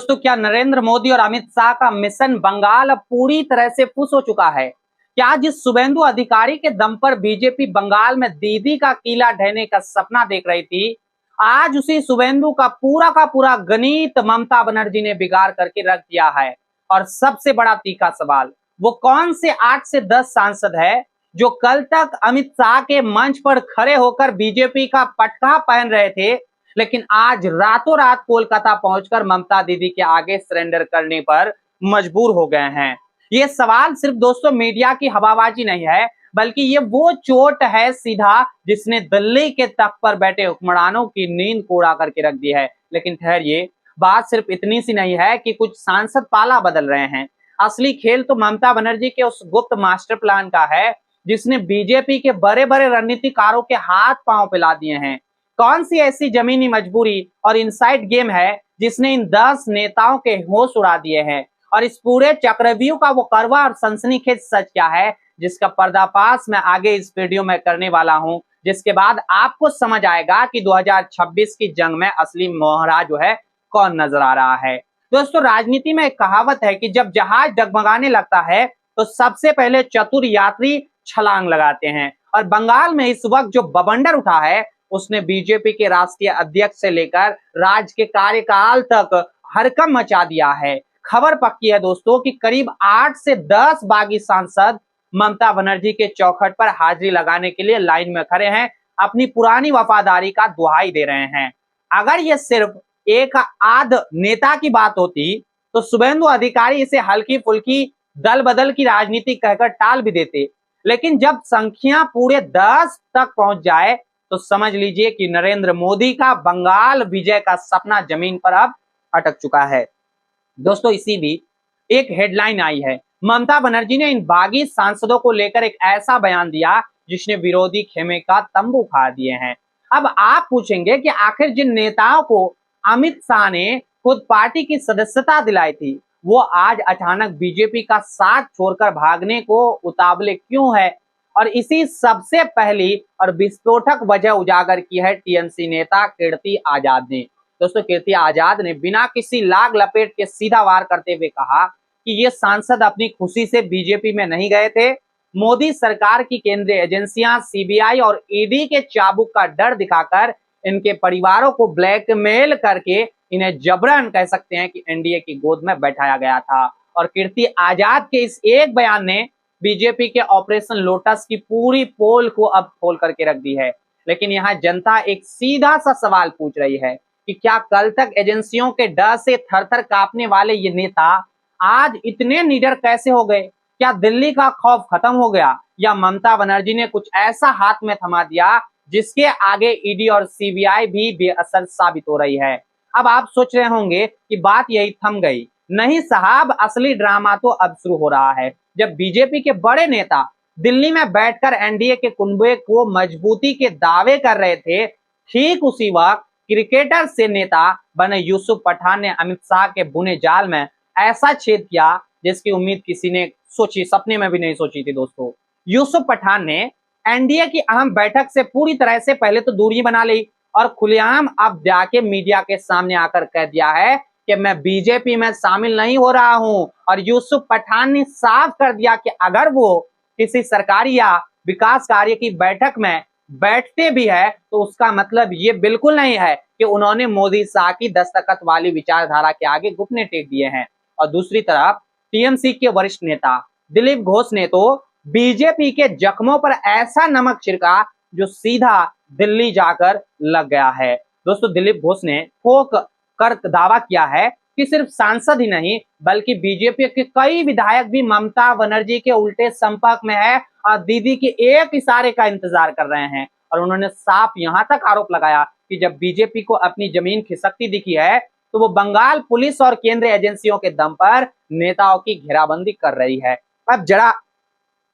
दोस्तों, क्या नरेंद्र मोदी और अमित शाह का मिशन बंगाल अब पूरी तरह से फुस हो चुका है? क्या जिस शुभेंदु अधिकारी के दम पर बीजेपी बंगाल में दीदी का किला ढहने का सपना देख रही थी, आज उसी शुभेंदु का पूरा गणित ममता बनर्जी ने बिगाड़ करके रख दिया है। और सबसे बड़ा तीखा सवाल, वो कौन से 8 से 10 सांसद है जो कल तक अमित शाह के मंच पर खड़े होकर बीजेपी का पटका पहन रहे थे, लेकिन आज रातों रात कोलकाता पहुंचकर ममता दीदी के आगे सरेंडर करने पर मजबूर हो गए हैं। ये सवाल सिर्फ दोस्तों मीडिया की हवाबाजी नहीं है, बल्कि ये वो चोट है सीधा जिसने दिल्ली के तख्त पर बैठे हुक्मरानों की नींद को उड़ा करके रख दी है। लेकिन ठहरिए, बात सिर्फ इतनी सी नहीं है कि कुछ सांसद पाला बदल रहे हैं। असली खेल तो ममता बनर्जी के उस गुप्त मास्टर प्लान का है जिसने बीजेपी के बड़े बड़े रणनीतिकारों के हाथ पांव पिला दिए हैं। कौन सी ऐसी जमीनी मजबूरी और इनसाइड गेम है जिसने इन 10 नेताओं के होश उड़ा दिए हैं? और इस पूरे चक्रव्यूह का वो कड़वा और सनसनीखेज सच क्या है, जिसका पर्दाफाश मैं आगे इस वीडियो में करने वाला हूं, जिसके बाद आपको समझ आएगा कि 2026 की जंग में असली मोहरा जो है कौन नजर आ रहा है। दोस्तों, राजनीति में एक कहावत है कि जब जहाज डगमगाने लगता है तो सबसे पहले चतुर यात्री छलांग लगाते हैं। और बंगाल में इस वक्त जो बवंडर उठा है उसने बीजेपी के राष्ट्रीय अध्यक्ष से लेकर राज्य के कार्यकाल तक हड़कंप मचा दिया है। खबर पक्की है दोस्तों कि करीब 8 से 10 बागी सांसद ममता बनर्जी के चौखट पर हाजिरी लगाने के लिए लाइन में खड़े हैं, अपनी पुरानी वफादारी का दुहाई दे रहे हैं। अगर ये सिर्फ एक आध नेता की बात होती तो शुभेंदु अधिकारी इसे हल्की फुल्की दल बदल की राजनीति कहकर टाल भी देते, लेकिन जब संख्या पूरे 10 तक पहुंच जाए तो समझ लीजिए कि नरेंद्र मोदी का बंगाल विजय का सपना जमीन पर अब अटक चुका है। दोस्तों, इसी बीच एक हेडलाइन आई है। ममता बनर्जी ने इन बागी सांसदों को लेकर एक ऐसा बयान दिया जिसने विरोधी खेमे का तंबू खा दिए हैं। अब आप पूछेंगे कि आखिर जिन नेताओं को अमित शाह ने खुद पार्टी की सदस्यता दिलाई थी, वो आज अचानक बीजेपी का साथ छोड़कर भागने को उतावले क्यों है? और इसी सबसे पहली और विस्फोटक वजह उजागर की है टीएमसी नेता कीर्ति आजाद ने। दोस्तों, कीर्ति आजाद ने बिना किसी लाग लपेट के सीधा वार करते हुए कहा कि ये सांसद अपनी खुशी से बीजेपी में नहीं गए थे। मोदी सरकार की केंद्रीय एजेंसियां सीबीआई और ईडी के चाबुक का डर दिखाकर इनके परिवारों को ब्लैकमेल करके इन्हें जबरन कह सकते हैं कि एनडीए की गोद में बैठाया गया था। और कीर्ति आजाद के इस एक बयान ने बीजेपी के ऑपरेशन लोटस की पूरी पोल को अब खोल करके रख दी है। लेकिन यहाँ जनता एक सीधा सा सवाल पूछ रही है कि क्या कल तक एजेंसियों के डर से थर-थर कांपने वाले ये नेता आज इतने निडर कैसे हो गए? क्या दिल्ली का खौफ खत्म हो गया, या ममता बनर्जी ने कुछ ऐसा हाथ में थमा दिया जिसके आगे ईडी और सीबीआई भी बेअसर साबित हो रही है? अब आप सोच रहे होंगे कि बात यही थम गई। नहीं साहब, असली ड्रामा तो अब शुरू हो रहा है। जब बीजेपी के बड़े नेता दिल्ली में बैठकर एनडीए के कुनबे को मजबूती के दावे कर रहे थे, ठीक उसी वक्त क्रिकेटर से नेता बने यूसुफ पठान ने अमित शाह के बुने जाल में ऐसा छेद किया जिसकी उम्मीद किसी ने सोची, सपने में भी नहीं सोची थी। दोस्तों, यूसुफ पठान ने एनडीए की अहम बैठक से पूरी तरह से पहले तो दूरी बना ली और खुलेआम अब जाके मीडिया के सामने आकर कह दिया है कि मैं बीजेपी में शामिल नहीं हो रहा हूं। और यूसुफ पठान ने साफ कर दिया कि अगर वो किसी सरकारी या विकास कार्य की बैठक में बैठते भी है तो उसका मतलब ये बिल्कुल नहीं है कि उन्होंने मोदी शाह की दस्तखत वाली विचारधारा के आगे घुटने टेक दिए हैं। और दूसरी तरफ टीएमसी के वरिष्ठ नेता दिलीप घोष ने तो बीजेपी के जख्मों पर ऐसा नमक छिड़का जो सीधा दिल्ली जाकर लग गया है। दोस्तों, दिलीप घोष ने ठोक कर दावा किया है कि सिर्फ सांसद ही नहीं बल्कि बीजेपी के कई विधायक भी ममता बनर्जी के उल्टे संपर्क में है और दीदी के एक इशारे का इंतजार कर रहे हैं। और उन्होंने साफ यहां तक आरोप लगाया कि जब बीजेपी को अपनी जमीन खिसकती दिखी है तो वो बंगाल पुलिस और केंद्रीय एजेंसियों के दम पर नेताओं की घेराबंदी कर रही है। अब जरा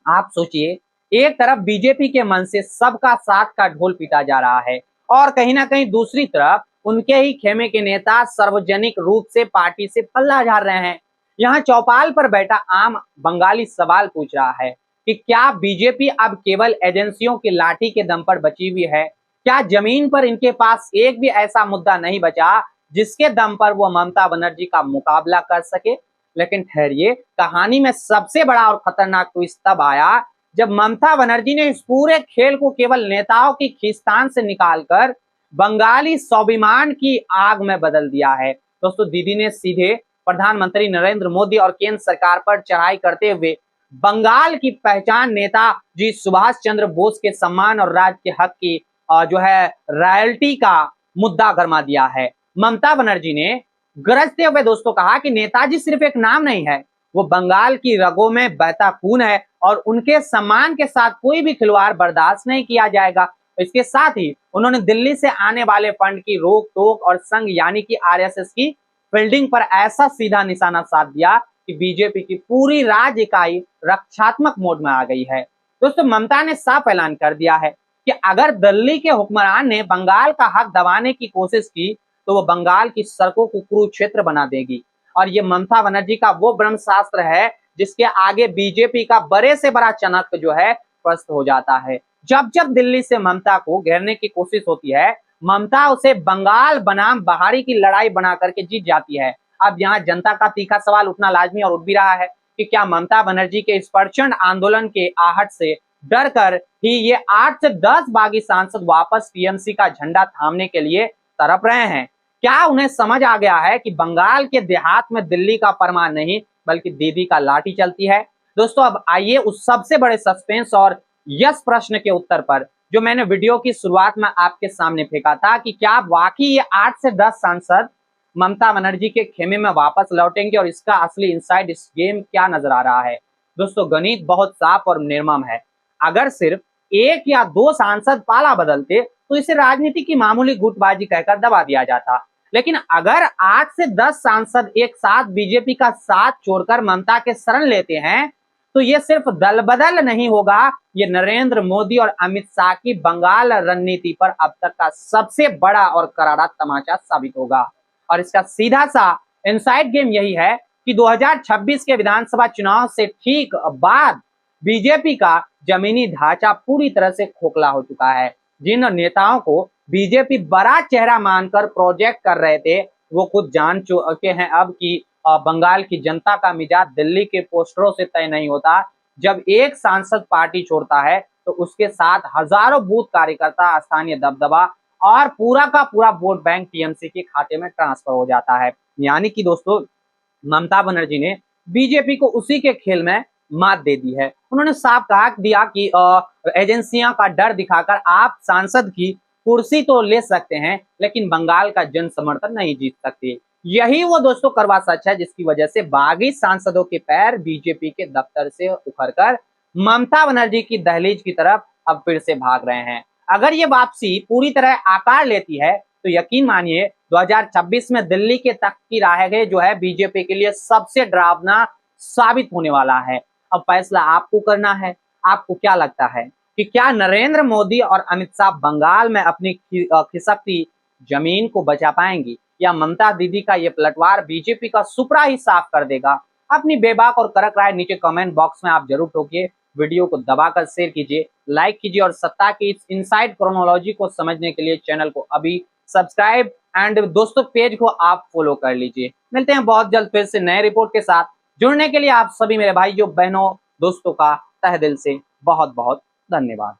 आप सोचिए, एक तरफ बीजेपी के मन से सबका साथ का ढोल पीटा जा रहा है और कहीं ना कहीं दूसरी तरफ उनके ही खेमे के नेता सार्वजनिक रूप से पार्टी से पल्ला झाड़ रहे हैं। यहाँ चौपाल पर बैठा आम बंगाली सवाल पूछ रहा है कि क्या बीजेपी अब केवल एजेंसियों की लाठी के दम पर बची हुई है? क्या जमीन पर इनके पास एक भी ऐसा मुद्दा नहीं बचा जिसके दम पर वो ममता बनर्जी का मुकाबला कर सके। लेकिन ठहरिए, कहानी में सबसे बड़ा और खतरनाक ट्विस्ट तब आया जब ममता बनर्जी ने इस पूरे खेल को केवल नेताओं की खींचतान से निकालकर बंगाली स्वाभिमान की आग में बदल दिया है। दोस्तों, दीदी ने सीधे प्रधानमंत्री नरेंद्र मोदी और केंद्र सरकार पर चढ़ाई करते हुए बंगाल की पहचान नेताजी सुभाष चंद्र बोस के सम्मान और राज्य के हक की जो है रॉयल्टी का मुद्दा गरमा दिया है। ममता बनर्जी ने गरजते हुए दोस्तों कहा कि नेताजी सिर्फ एक नाम नहीं है, वो बंगाल की रगों में बहता खून है और उनके सम्मान के साथ कोई भी खिलवाड़ बर्दाश्त नहीं किया जाएगा। इसके साथ ही उन्होंने दिल्ली से आने वाले फंड की रोक टोक और संघ यानी कि आरएसएस की फील्डिंग पर ऐसा सीधा निशाना साध दिया कि बीजेपी की पूरी राज्य इकाई रक्षात्मक मोड में आ गई है। दोस्तों, ममता ने साफ ऐलान कर दिया है कि अगर दिल्ली के हुक्मरान ने बंगाल का हक दबाने की कोशिश की तो वो बंगाल की सड़कों को कुरुक्षेत्र बना देगी। और ये ममता बनर्जी का वो ब्रह्मास्त्र है जिसके आगे बीजेपी का बड़े से बड़ा चनक जो है पस्त हो जाता है। जब जब दिल्ली से ममता को घेरने की कोशिश होती है, ममता उसे बंगाल बनाम बहारी की लड़ाई बना करके जीत जाती है। अब यहाँ जनता का तीखा सवाल उठना लाजमी और उठ भी रहा है कि क्या ममता बनर्जी के इस प्रचंड आंदोलन के आहट से डर कर ही ये 8 से 10 बागी सांसद वापस टीएमसी का झंडा थामने के लिए तड़प रहे हैं? क्या उन्हें समझ आ गया है कि बंगाल के देहात में दिल्ली का फरमान नहीं बल्कि दीदी का लाठी चलती है? दोस्तों, अब आइए उस सबसे बड़े सस्पेंस और यस प्रश्न के उत्तर पर जो मैंने वीडियो की शुरुआत में आपके सामने फेंका था कि क्या वाकई ये 8 से 10 सांसद ममता बनर्जी के खेमे में वापस लौटेंगे और इसका असली इनसाइड इस गेम क्या नजर आ रहा है। दोस्तों, गणित बहुत साफ और निर्मम है। अगर सिर्फ 1 या 2 सांसद पाला बदलते तो इसे राजनीति की मामूली गुटबाजी कहकर दबा दिया जाता, लेकिन अगर 8 से 10 सांसद एक साथ बीजेपी का साथ छोड़कर ममता के शरण लेते हैं तो ये सिर्फ दल बदल नहीं होगा, ये नरेंद्र मोदी और अमित शाह की बंगाल रणनीति पर अब तक का सबसे बड़ा और करारा तमाचा साबित होगा। और इसका सीधा सा इनसाइड गेम यही है कि 2026 के विधानसभा चुनाव से ठीक बाद बीजेपी का जमीनी ढांचा पूरी तरह से खोखला हो चुका है। जिन नेताओं को बीजेपी बड़ा चेहरा मानकर प्रोजेक्ट कर रहे थे वो खुद जान चुके हैं अब कि बंगाल की जनता का मिजाज दिल्ली के पोस्टरों से तय नहीं होता। जब एक सांसद पार्टी छोड़ता है तो उसके साथ हजारों बूथ कार्यकर्ता, स्थानीय दबदबा और पूरा का पूरा वोट बैंक टीएमसी के खाते में ट्रांसफर हो जाता है। यानी कि दोस्तों, ममता बनर्जी ने बीजेपी को उसी के खेल में मात दे दी है। उन्होंने साफ कहा दिया कि एजेंसियां का डर दिखाकर आप सांसद की कुर्सी तो ले सकते हैं लेकिन बंगाल का जन समर्थन नहीं जीत सकते। यही वो दोस्तों करवा सच है जिसकी वजह से बागी सांसदों के पैर बीजेपी के दफ्तर से उखड़कर ममता बनर्जी की दहलीज की तरफ अब फिर से भाग रहे हैं। अगर ये वापसी पूरी तरह आकार लेती है तो यकीन मानिए 2026 में दिल्ली के तख्त की राहें जो है बीजेपी के लिए सबसे डरावना साबित होने वाला है। अब फैसला आपको करना है। आपको क्या लगता है कि क्या नरेंद्र मोदी और अमित शाह बंगाल में अपनी खिसकती जमीन को बचा पाएंगी या ममता दीदी का ये पलटवार बीजेपी का सुपड़ा ही साफ कर देगा? अपनी बेबाक और कड़क राय नीचे कमेंट बॉक्स में आप जरूर ठोकिए। वीडियो को दबाकर शेयर कीजिए, लाइक कीजिए और सत्ता की इस इनसाइड क्रोनोलॉजी को समझने के लिए चैनल को अभी सब्सक्राइब एंड दोस्तों पेज को आप फॉलो कर लीजिए। मिलते हैं बहुत जल्द फिर से नए रिपोर्ट के साथ। जुड़ने के लिए आप सभी मेरे भाइयों, बहनों, दोस्तों का तहे दिल से बहुत बहुत धन्यवाद।